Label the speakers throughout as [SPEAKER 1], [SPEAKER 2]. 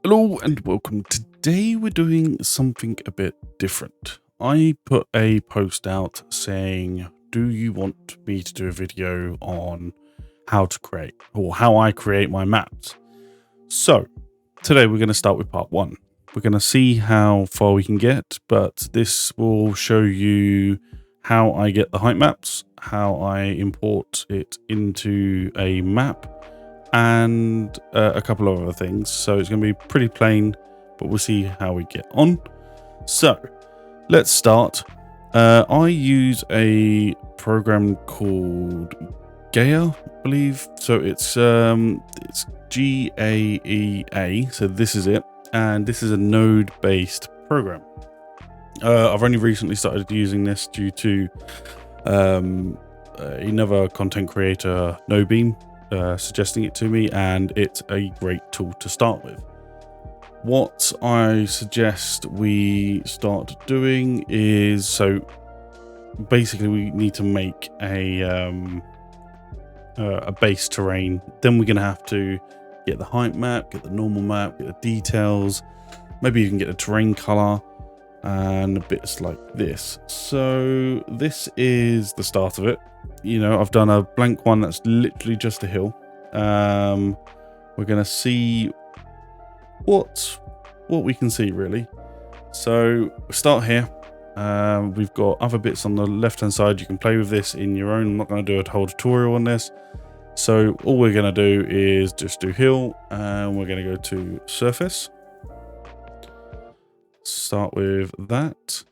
[SPEAKER 1] Hello and welcome. Today we're doing something a bit different. I put a post out saying, do you want me to do a video on how to create or how I create my maps? So today we're going to start with part 1. We're going to see how far we can get, but this will show you how I get the height maps, how I import it into a map, and a couple of other things. So it's going to be pretty plain, but we'll see how we get on. So let's start. I use a program called Gaia, I believe. So it's GAEA. So this is it, and this is a node-based program. I've only recently started using this due to another content creator, NoBeam, suggesting it to me, and it's a great tool to start with. What I suggest we start doing is, so basically we need to make a base terrain. Then we're going to have to get the height map, get the normal map, get the details, maybe you can get a terrain color and bits like this. So this is the start of it. You know, I've done a blank one that's literally just a hill. We're going to see what we can see, really. So start here. We've got other bits on the left hand side. You can play with this in your own. I'm not going to do a whole tutorial on this. So all we're going to do is just do hill, and we're going to go to surface. Start with that.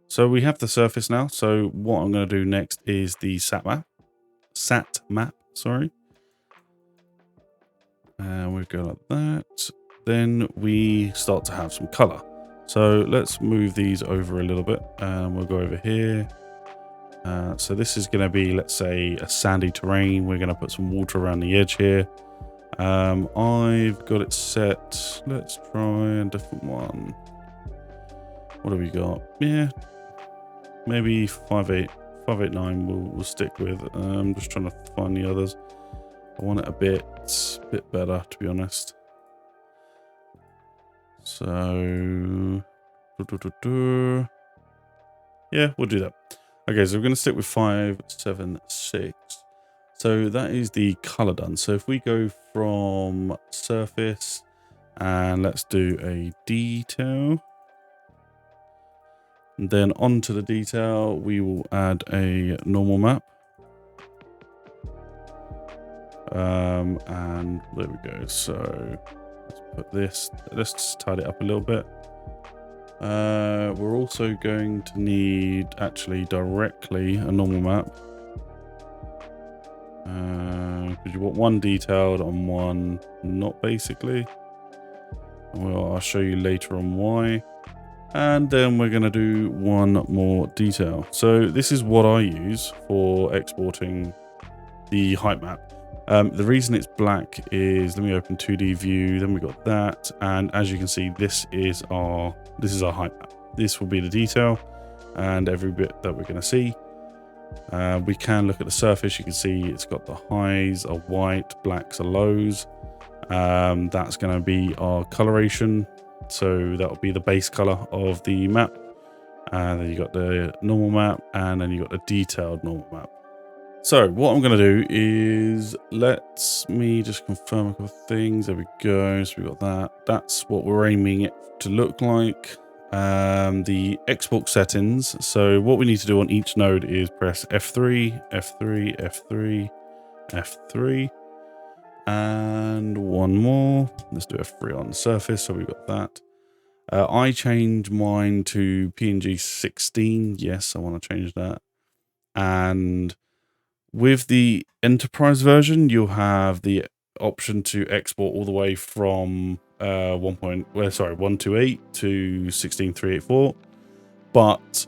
[SPEAKER 1] So we have the surface now. So what I'm going to do next is the sat map, sorry. And we go like that. Then we start to have some color. So let's move these over a little bit, and we'll go over here. So this is going to be, let's say, a sandy terrain. We're going to put some water around the edge here. I've got it set. Let's try a different one. What have we got? Yeah, maybe 589 we'll stick with. I'm just trying to find the others. I want it a bit better, to be honest. So yeah, we'll do that. Okay, so we're going to stick with 576. So that is the color done. So if we go from surface and let's do a detail, and then onto the detail, we will add a normal map. And there we go. So let's put this, let's just tidy it up a little bit. We're also going to need actually directly a normal map. Because you want one detailed and one not, basically. I'll show you later on why. And then we're going to do one more detail. So this is what I use for exporting the height map. The reason it's black is, let me open 2D view, then we got that, and as you can see, this is our height map. This will be the detail and every bit that we're going to see. We can look at the surface. You can see it's got the highs are white, blacks are lows. That's going to be our coloration. So that will be the base color of the map. And then you got the normal map, and then you got the detailed normal map. So what I'm going to do is, let me just confirm a couple of things. There we go. So we got that. That's what we're aiming it to look like. The export settings. So what we need to do on each node is press F3, F3, F3, F3. And one more. Let's do F3 on the surface. So we've got that. I changed mine to PNG 16. Yes, I want to change that. And with the enterprise version, you'll have the option to export all the way from 128 to 16384. But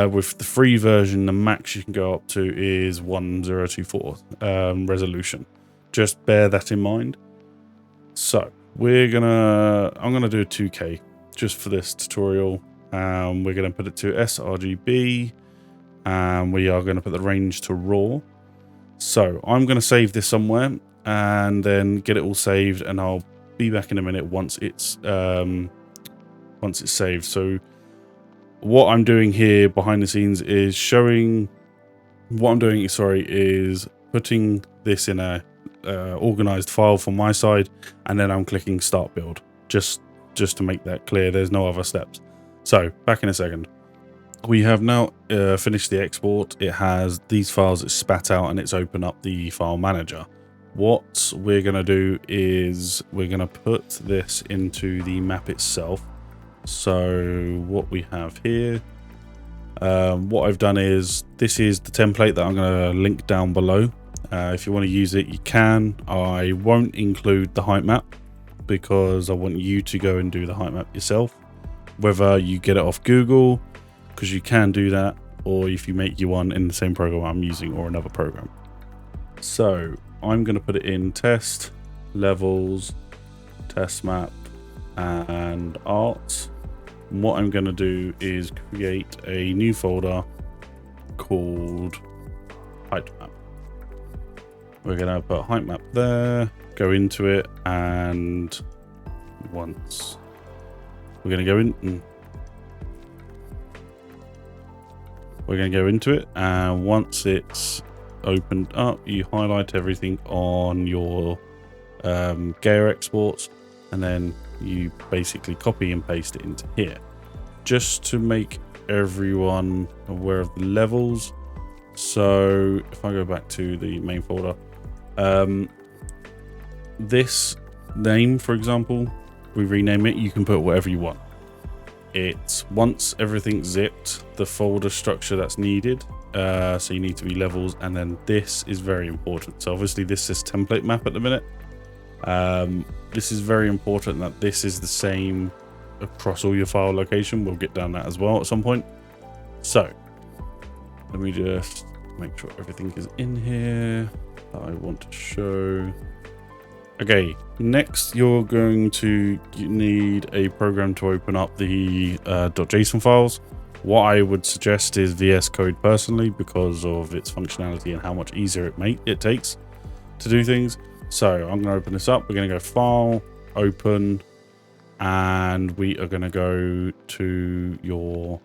[SPEAKER 1] with the free version, the max you can go up to is 1024 resolution. Just bear that in mind. So I'm gonna do a 2K just for this tutorial. We're gonna put it to sRGB, and we are gonna put the range to raw. So I'm gonna save this somewhere and then get it all saved, and I'll be back in a minute once it's saved. So what I'm doing here behind the scenes is showing what I'm doing. Is putting this in a organized file from my side, and then I'm clicking start build just to make that clear. There's no other steps. So back in a second. We have now finished the export. It has these files that spat out, and it's opened up the file manager. What we're going to do is we're going to put this into the map itself. So what we have here, what I've done is, this is the template that I'm going to link down below. If you want to use it, you can. I won't include the Heightmap because I want you to go and do the Heightmap yourself. Whether you get it off Google, because you can do that, or if you make you one in the same program I'm using or another program. So I'm going to put it in test, levels, test map, and art. And what I'm going to do is create a new folder called Heightmap. We're going to put Heightmap there, go into it, and once we're going to go in, we're going to go into it, and once it's opened up, you highlight everything on your gear exports, and then you basically copy and paste it into here, just to make everyone aware of the levels. So if I go back to the main folder, this name, for example, we rename it. You can put whatever you want. It's once everything's zipped, the folder structure that's needed. So you need to be levels, and then this is very important. So obviously this is template map at the minute. This is very important that this is the same across all your file location. We'll get down that as well at some point. So let me just make sure everything is in here that I want to show. Okay, next you're going to need a program to open up the .json files. What I would suggest is VS Code personally, because of its functionality and how much easier it takes to do things. So I'm going to open this up. We're going to go File, Open, and we are going to go to your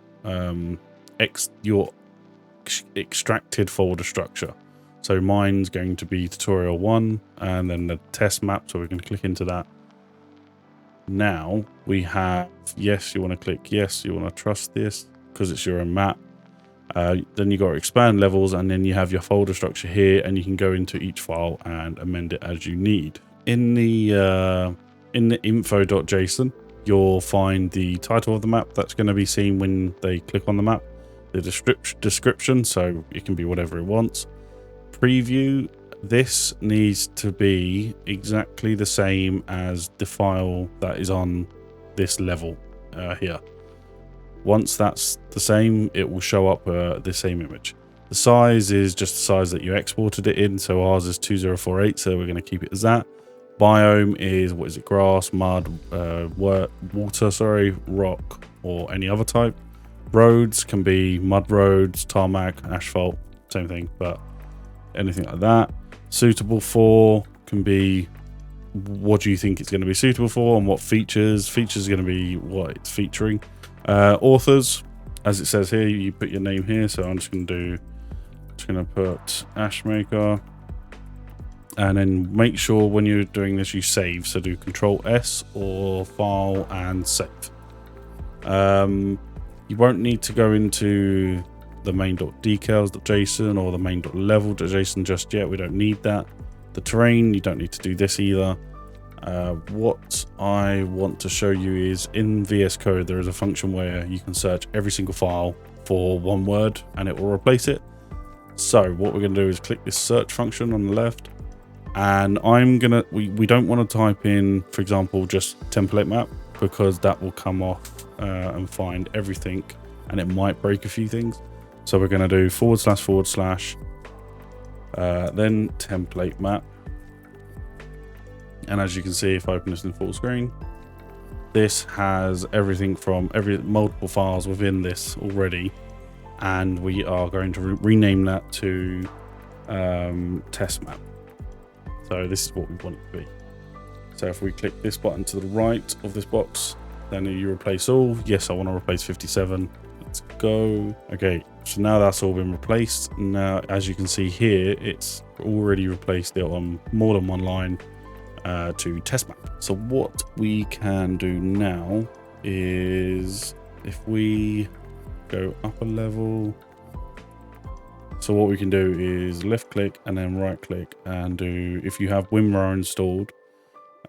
[SPEAKER 1] extracted folder structure. So mine's going to be tutorial 1, and then the test map. So we're going to click into that. Now we have, yes, you want to click yes, you want to trust this because it's your own map. Then you got to expand levels, and then you have your folder structure here, and you can go into each file and amend it as you need. In the info.json, you'll find the title of the map that's going to be seen when they click on the map, the description, so it can be whatever it wants. Preview, this needs to be exactly the same as the file that is on this level here. Once that's the same, it will show up the same image. The size is just the size that you exported it in, so ours is 2048, so we're going to keep it as that. Biome is, what is it, grass, mud, water, sorry, rock, or any other type. Roads can be mud roads, tarmac, asphalt, same thing, but anything like that. Suitable for can be, what do you think it's going to be suitable for, and what features. Features are going to be what it's featuring. Authors, as it says here, you put your name here, so I'm just going to put Ashmaker, and then make sure when you're doing this you save, so do Control S or File and Save. You won't need to go into the main.decals.json or the main.level.json just yet. We don't need that. The terrain, you don't need to do this either. What I want to show you is in VS Code there is a function where you can search every single file for one word and it will replace it. So what we're going to do is click this search function on the left, and we don't want to type in, for example, just template map, because that will come off and find everything, and it might break a few things. So we're going to do // then template map. And as you can see, if I open this in full screen, this has everything from multiple files within this already, and we are going to rename that to test map. So this is what we want it to be. So if we click this button to the right of this box, then you replace all. Yes, I want to replace 57. Let's go. Okay, so now that's all been replaced. Now, as you can see here, it's already replaced it on more than one line to test map. So what we can do now is if we go up a level. So what we can do is left click and then right click and do, if you have WinRAR installed,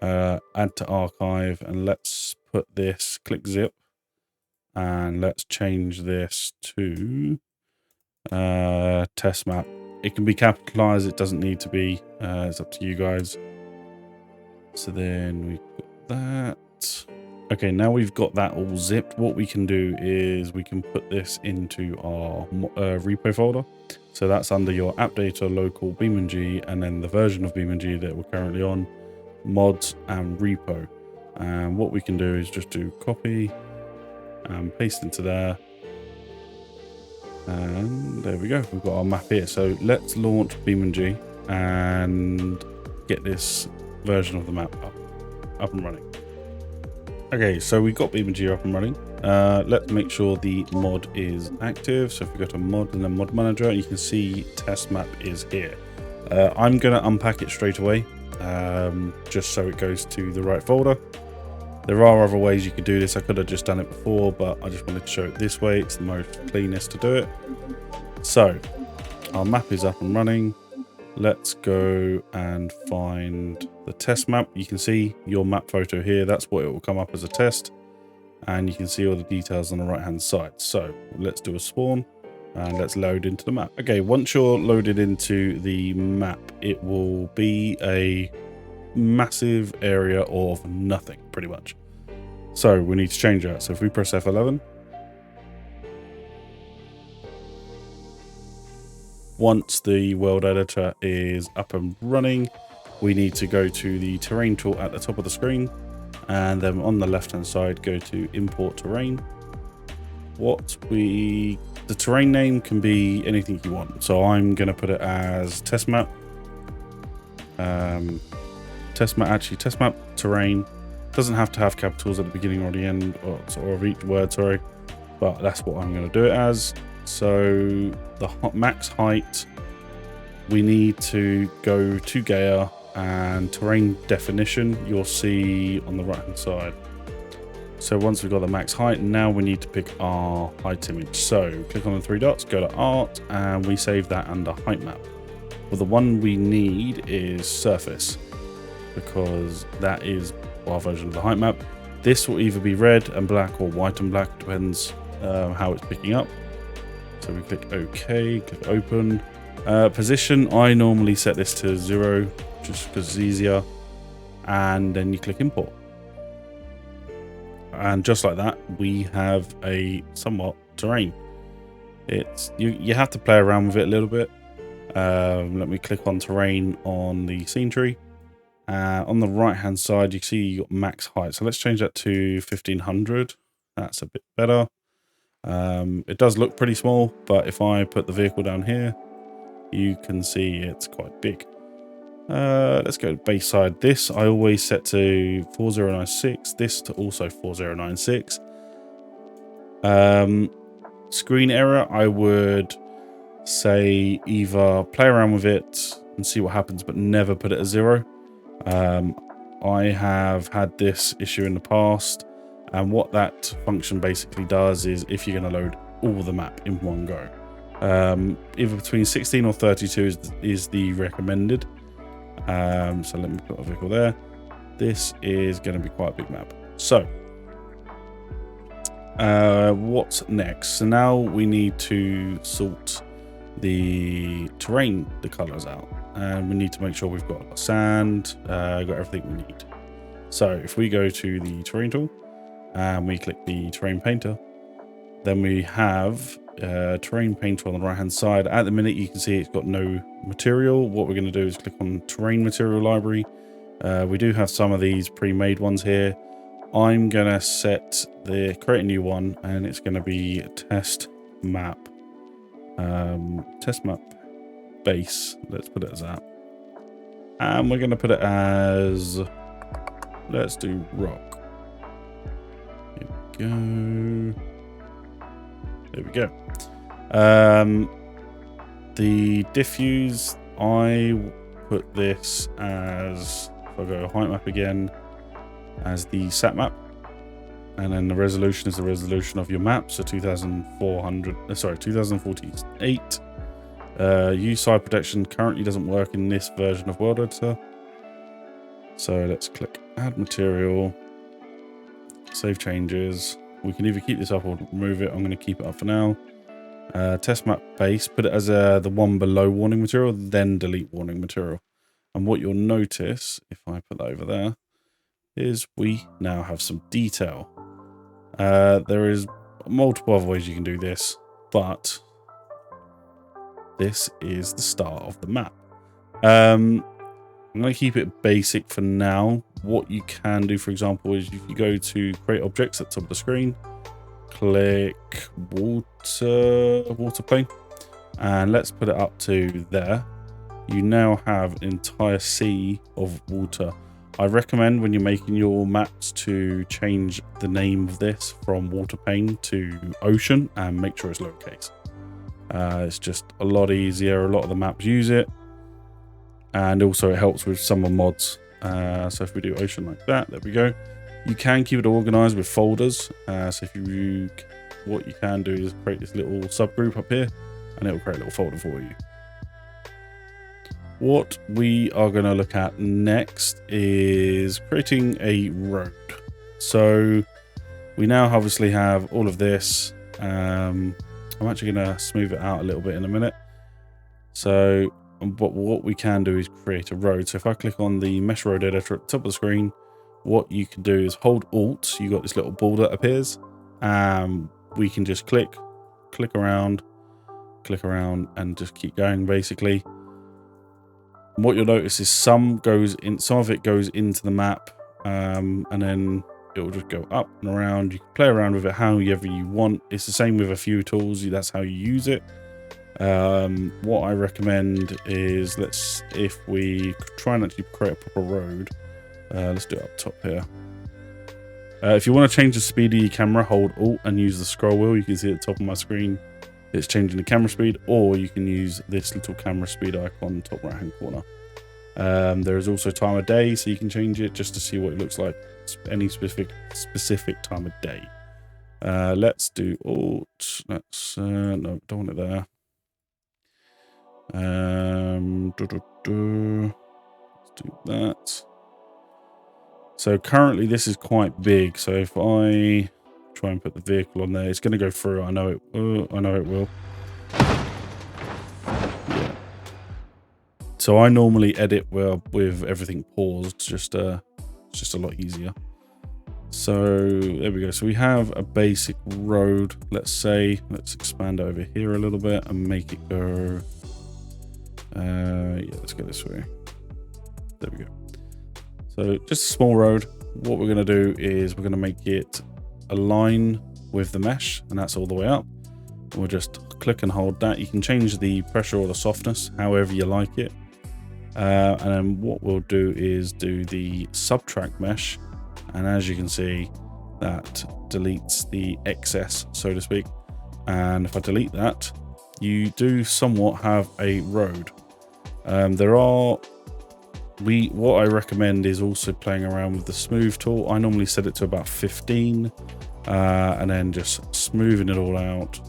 [SPEAKER 1] add to archive, and let's put this, click zip, and let's change this to test map. It can be capitalized, it doesn't need to be, it's up to you guys. So then we've got that. Okay, now we've got that all zipped. What we can do is we can put this into our repo folder. So that's under your app data local BeamNG, and then the version of BeamNG that we're currently on, mods and repo. And what we can do is just do copy and paste into there. And there we go. We've got our map here. So let's launch BeamNG and get this version of the map up and running. Okay, so we've got BeamNG up and running. Let's make sure the mod is active. So if we go to mod and then mod manager, you can see test map is here. I'm going to unpack it straight away, just so it goes to the right folder. There are other ways you could do this. I could have just done it before, but I just wanted to show it this way. It's the most cleanest to do it. So our map is up and running. Let's go and find the test map. You can see your map photo here. That's what it will come up as a test. And you can see all the details on the right hand side. So let's do a spawn and let's load into the map. Okay, once you're loaded into the map, it will be a massive area of nothing, pretty much. So we need to change that. So if we press F11, once the world editor is up and running, we need to go to the terrain tool at the top of the screen, and then on the left hand side go to import terrain. The terrain name can be anything you want, so I'm going to put it as test map. Test map terrain. Doesn't have to have capitals at the beginning or the end or of each word, sorry, but that's what I'm going to do it as. So the max height, we need to go to Gaia, and terrain definition you'll see on the right hand side. So once we've got the max height, now we need to pick our height image. So click on the three dots, go to art, and we save that under Heightmap. Well, the one we need is surface, because that is our version of the Heightmap. This will either be red and black or white and black, depends how it's picking up. So we click OK, click open. Position, I normally set this to 0 just because it's easier, and then you click import. And just like that, we have a somewhat terrain. It's you have to play around with it a little bit. Let me click on terrain on the scene tree. On the right hand side, you can see you got max height. So let's change that to 1500. That's a bit better. It does look pretty small, but if I put the vehicle down here, you can see it's quite big. Let's go to base side. This I always set to 4096. This to also 4096. Screen error, I would say either play around with it and see what happens, but never put it at 0. I have had this issue in the past, and what that function basically does is if you're going to load all the map in one go, either between 16 or 32 is the recommended. So let me put a vehicle there. This is going to be quite a big map. So what's next? So now we need to sort the terrain, the colors out, and we need to make sure we've got sand, got everything we need. So if we go to the terrain tool and we click the terrain painter, then we have terrain painter on the right hand side. At the minute you can see it's got no material. What we're going to do is click on terrain material library. We do have some of these pre-made ones here. I'm going to create a new one, and it's going to be test map base. Let's put it as that, and we're going to put it as let's do rock. Here we go. There we go. The diffuse, I put this as, if I go Heightmap again, as the sat map, and then the resolution is the resolution of your map, so 2048. Use side protection currently doesn't work in this version of World Editor, so let's click add material, save changes. We can either keep this up or remove it. I'm going to keep it up for now. Test map base, put it as the one below warning material, then delete warning material. And what you'll notice, if I put that over there, is we now have some detail. There is multiple other ways you can do this, but this is the start of the map. I'm going to keep it basic for now. What you can do, for example, is if you go to create objects at the top of the screen, click water plane, and let's put it up to there. You now have an entire sea of water. I recommend when you're making your maps to change the name of this from water pane to ocean and make sure it's lowercase. It's just a lot easier. A lot of the maps use it, and also it helps with some of mods. So if we do ocean like that, there we go. You can keep it organized with folders. So if you, what you can do is create this little subgroup up here, and it will create a little folder for you. What we are going to look at next is creating a road. So we now obviously have all of this. I'm actually going to smooth it out a little bit in a minute. So but what we can do is create a road. So if I click on the mesh road editor at the top of the screen, what you can do is hold Alt. You got this little ball that appears. We can just click around, and just keep going basically. And what you'll notice is some of it goes into the map, and then it will just go up and around. You can play around with it however you want. It's the same with a few tools. That's how you use it. What I recommend is if we try and actually create a proper road, let's do it up top here. If you want to change the speed of your camera, hold Alt and use the scroll wheel. You can see at the top of my screen, it's changing the camera speed, or you can use this little camera speed icon top right hand corner. There is also time of day, so you can change it just to see what it looks like any specific time of day. Let's do Alt. Let's no, don't want it there. Let's do that. So currently this is quite big. So if I try and put the vehicle on there, it's going to go through. I know it will. Yeah. So I normally edit with everything paused. It's just a lot easier. So there we go. So we have a basic road. Let's expand over here a little bit and make it go. Yeah, let's go this way. There we go. So just a small road. What we're going to do is we're going to make it align with the mesh, and that's all the way up. We'll just click and hold that. You can change the pressure or the softness however you like it. And then what we'll do is do the subtract mesh, and as you can see, that deletes the excess, so to speak. And if I delete that, you do somewhat have a road. What I recommend is also playing around with the smooth tool. I normally set it to about 15, and then just smoothing it all out.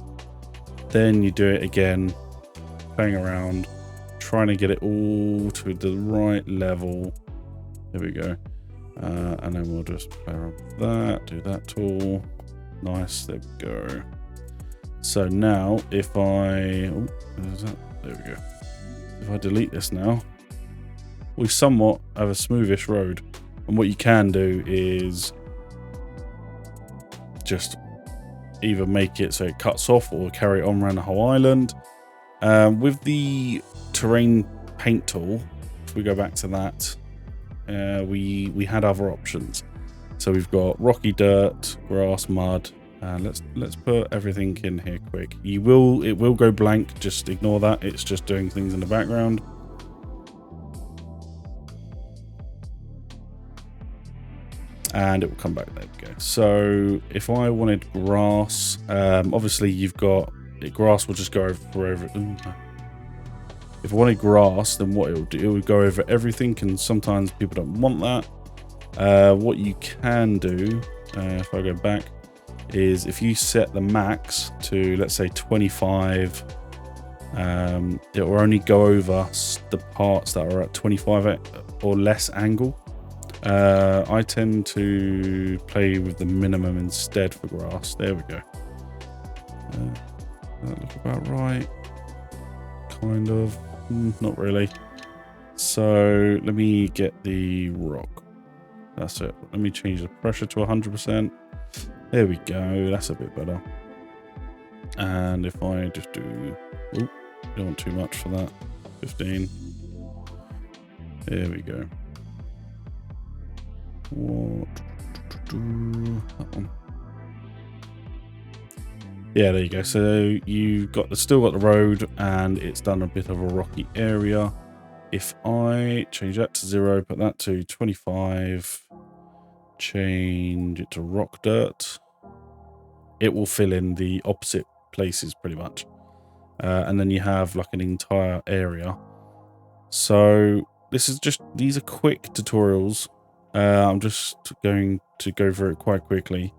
[SPEAKER 1] Then you do it again, playing around, trying to get it all to the right level. There we go. And then we'll just play around with that, do that tool. Nice, there we go. So now if there we go. If I delete this now, we somewhat have a smoothish road. And what you can do is just either make it so it cuts off or carry it on around the whole island. With the terrain paint tool, if we go back to that, we had other options. So we've got rocky dirt, grass, mud. Let's put everything in here quick. It will go blank, just ignore that. It's just doing things in the background. and it will come back. There we go. So if I wanted grass, obviously you've got grass will just go over. If I wanted grass, then what it will do, it would go over everything, and sometimes people don't want that. What you can do, if I go back, is if you set the max to, let's say, 25, it will only go over the parts that are at 25 or less angle. I tend to play with the minimum instead for grass. There we go. That look about right. Kind of. Not really. So let me get the rock. That's it. Let me change the pressure to 100%. There we go. That's a bit better. And if I just do... Oop, don't want too much for that. 15. There we go. What? That one. Yeah, there you go. So you've got still got the road, and it's done a bit of a rocky area. If I change that to 0, put that to 25, change it to rock dirt, it will fill in the opposite places pretty much. And then you have like an entire area. So this is just, these are quick tutorials. I'm just going to go through it quite quickly.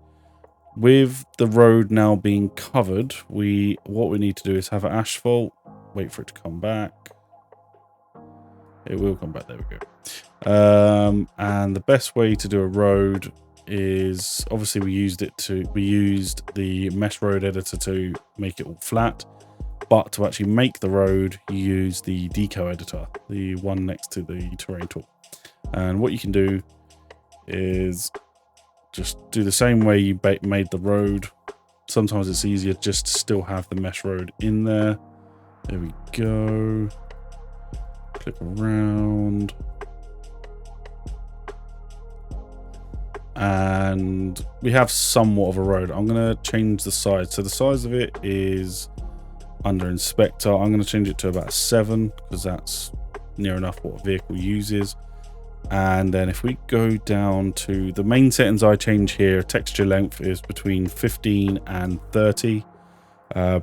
[SPEAKER 1] With the road now being covered, what we need to do is have an asphalt, wait for it to come back. It will come back, there we go. And the best way to do a road is, obviously we used the mesh road editor to make it all flat, but to actually make the road, you use the Decal editor, the one next to the terrain tool. And what you can do is just do the same way you made the road. Sometimes it's easier just to still have the mesh road in there. There we go. Click around. And we have somewhat of a road. I'm going to change the size. So the size of it is under inspector. I'm going to change it to about 7 because that's near enough what a vehicle uses. And then if we go down to the main settings I change here, texture length is between 15 and 30.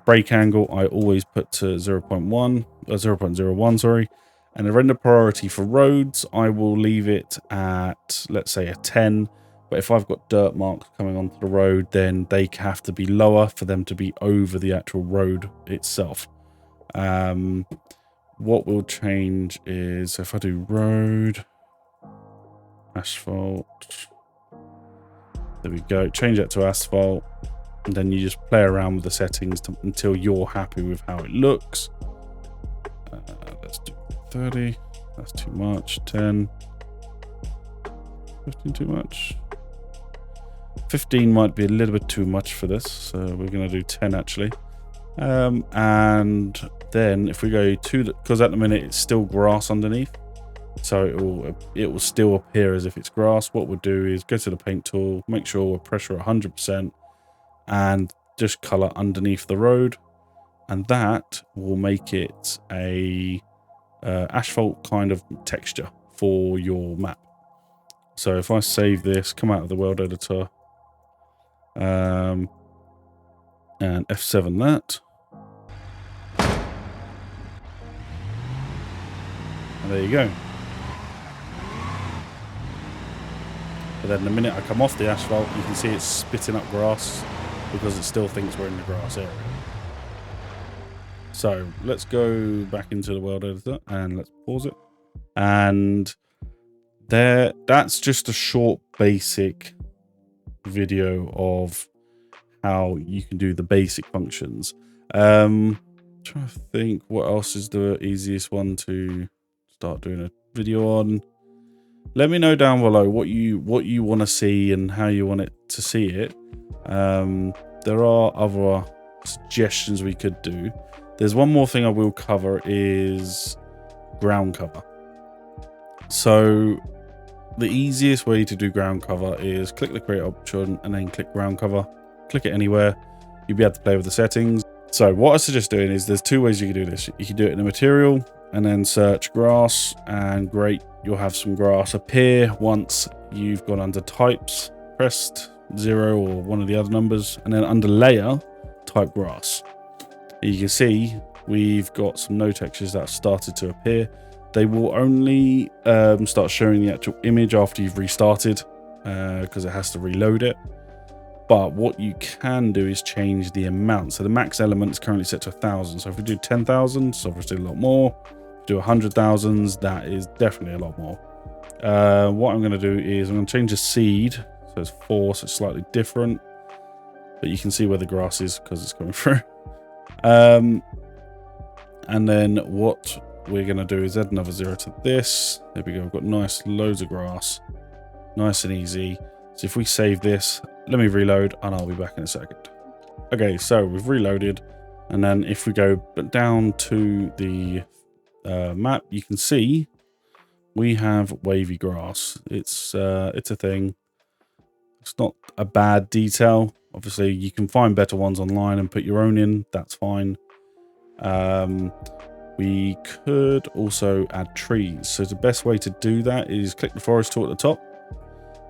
[SPEAKER 1] Brake angle I always put to 0.01, sorry. And the render priority for roads, I will leave it at, let's say, a 10. But if I've got dirt marks coming onto the road, then they have to be lower for them to be over the actual road itself. What will change is, if I do road, asphalt, there we go, change that to asphalt, and then you just play around with the settings until you're happy with how it looks. Let's do 30, that's too much. 10, 15 too much. 15 might be a little bit too much for this, so we're going to do 10 actually. And then if we go to the, because at the minute it's still grass underneath, so it will still appear as if it's grass. What we'll do is go to the paint tool, make sure we're pressure 100%, and just color underneath the road, and that will make it a asphalt kind of texture for your map. So if I save this, come out of the world editor, and F7 that, and there you go. But then the minute I come off the asphalt, you can see it's spitting up grass because it still thinks we're in the grass area. So let's go back into the world editor and let's pause it. And that's just a short basic video of how you can do the basic functions. I'm trying to think what else is the easiest one to start doing a video on. Let me know down below what you want to see and how you want it to see it. There are other suggestions we could do. There's one more thing I will cover is ground cover. So the easiest way to do ground cover is click the create option and then click ground cover. Click it anywhere. You'll be able to play with the settings. So what I suggest doing is there's two ways you can do this. You can do it in a material, and then search grass, and great, you'll have some grass appear once you've gone under types, pressed 0 or one of the other numbers, and then under layer, type grass. You can see we've got some no textures that have started to appear. They will only start showing the actual image after you've restarted, because it has to reload it. But what you can do is change the amount. So the max element is currently set to 1,000. So if we do 10,000, it's obviously a lot more. If we do 100,000, that is definitely a lot more. What I'm going to do is I'm going to change the seed. So it's 4, so it's slightly different. But you can see where the grass is because it's coming through. And then what we're going to do is add another 0 to this. There we go. We've got nice loads of grass. Nice and easy. So if we save this, let me reload and I'll be back in a second. Okay, so we've reloaded. And then if we go down to the map, you can see we have wavy grass. It's a thing. It's not a bad detail. Obviously, you can find better ones online and put your own in. That's fine. We could also add trees. So the best way to do that is click the forest tool at the top.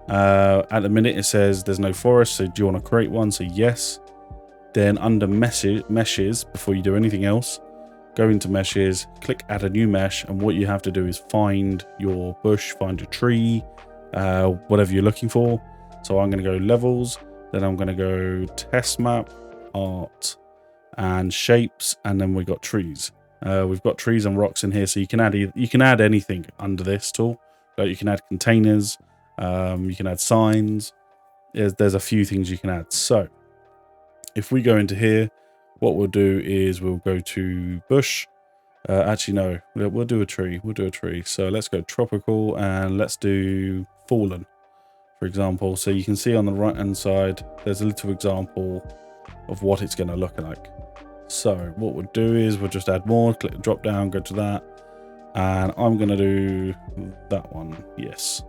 [SPEAKER 1] At the minute it says there's no forest, so do you want to create one? So yes. Then under meshes, before you do anything else, go into meshes, click add a new mesh, and what you have to do is find your bush, find your tree, whatever you're looking for. So I'm going to go levels, then I'm going to go test map, art, and shapes, and then we've got trees. We've got trees and rocks in here, so you can add anything under this tool. Like you can add containers. You can add signs. There's a few things you can add. So if we go into here, what we'll do is we'll go to bush. Actually, no, we'll do a tree. We'll do a tree. So let's go tropical and let's do fallen, for example. So you can see on the right hand side, there's a little example of what it's going to look like. So what we'll do is we'll just add more, click the drop down, go to that. And I'm going to do that one. Yes.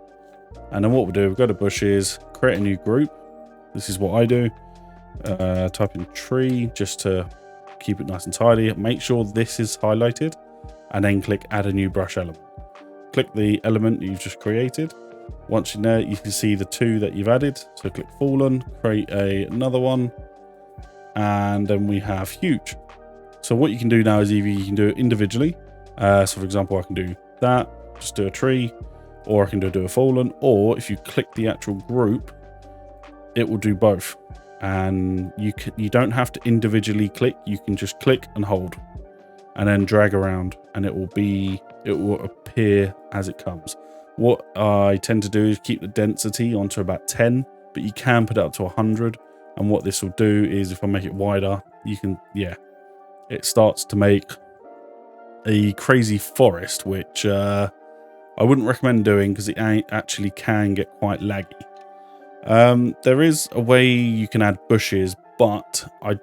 [SPEAKER 1] And then what we'll do, we'll go to bushes, create a new group. This is what I do. Type in tree just to keep it nice and tidy. Make sure this is highlighted and then click add a new brush element. Click the element that you've just created. Once you're there, you can see the 2 that you've added. So click fallen, create another one, and then we have huge. So what you can do now is either you can do it individually. So for example, I can do that, just do a tree. Or I can do a fallen, or if you click the actual group, it will do both. And you don't have to individually click. You can just click and hold, and then drag around, and it will appear as it comes. What I tend to do is keep the density onto about 10, but you can put it up to 100. And what this will do is, if I make it wider, you can, it starts to make a crazy forest, which I wouldn't recommend doing because it actually can get quite laggy. There is a way you can add bushes, but I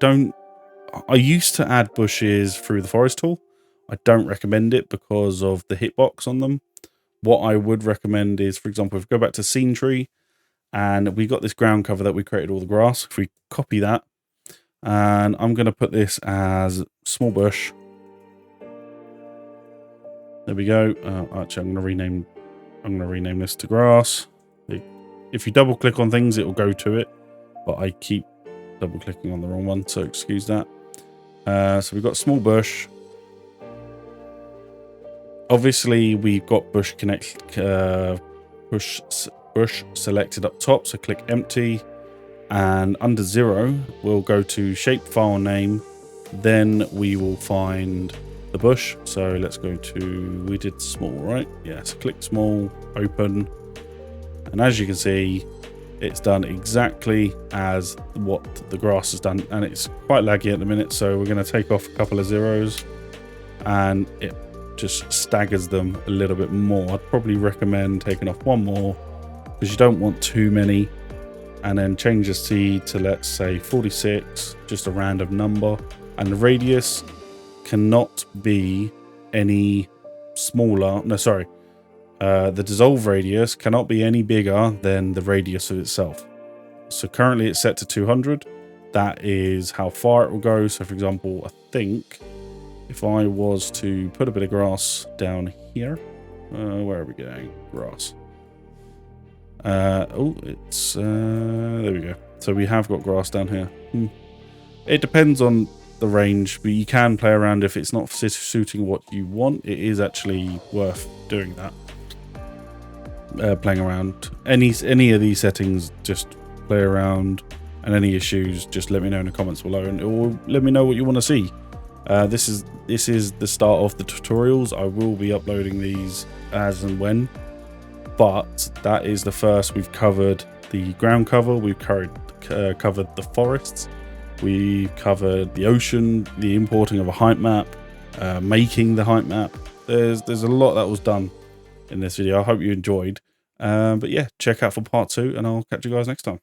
[SPEAKER 1] used to add bushes through the forest tool. I don't recommend it because of the hitbox on them. What I would recommend is, for example, if we go back to scene tree and we got this ground cover that we created all the grass. If we copy that, and I'm going to put this as small bush. There we go. Actually, I'm going to rename this to grass. If you double click on things, it will go to it, but I keep double clicking on the wrong one, so excuse that. So we've got small bush. Obviously, we've got bush selected up top, so click empty, and under 0, we'll go to shape file name. Then we will find the bush. So let's go to, we did small, right? Yeah, so click small, open, and as you can see, it's done exactly as what the grass has done, and it's quite laggy at the minute, so we're going to take off a couple of zeros and it just staggers them a little bit more. I'd probably recommend taking off one more because you don't want too many, and then change the seed to, let's say, 46, just a random number, and the radius cannot be any smaller. No, sorry. The dissolve radius cannot be any bigger than the radius of itself. So currently it's set to 200. That is how far it will go. So for example, I think if I was to put a bit of grass down here, where are we going? Grass. Oh, it's there we go. So we have got grass down here. It depends on the range, but you can play around. If it's not suiting what you want, it is actually worth doing that. Playing around any of these settings, just play around, and any issues, just let me know in the comments below, and or let me know what you want to see. This is the start of the tutorials. I will be uploading these as and when, but that is the first. We've covered the ground cover, we've covered the forests, we've covered the ocean, the importing of a height map, making the height map. There's a lot that was done in this video. I hope you enjoyed. But yeah, check out for part 2, and I'll catch you guys next time.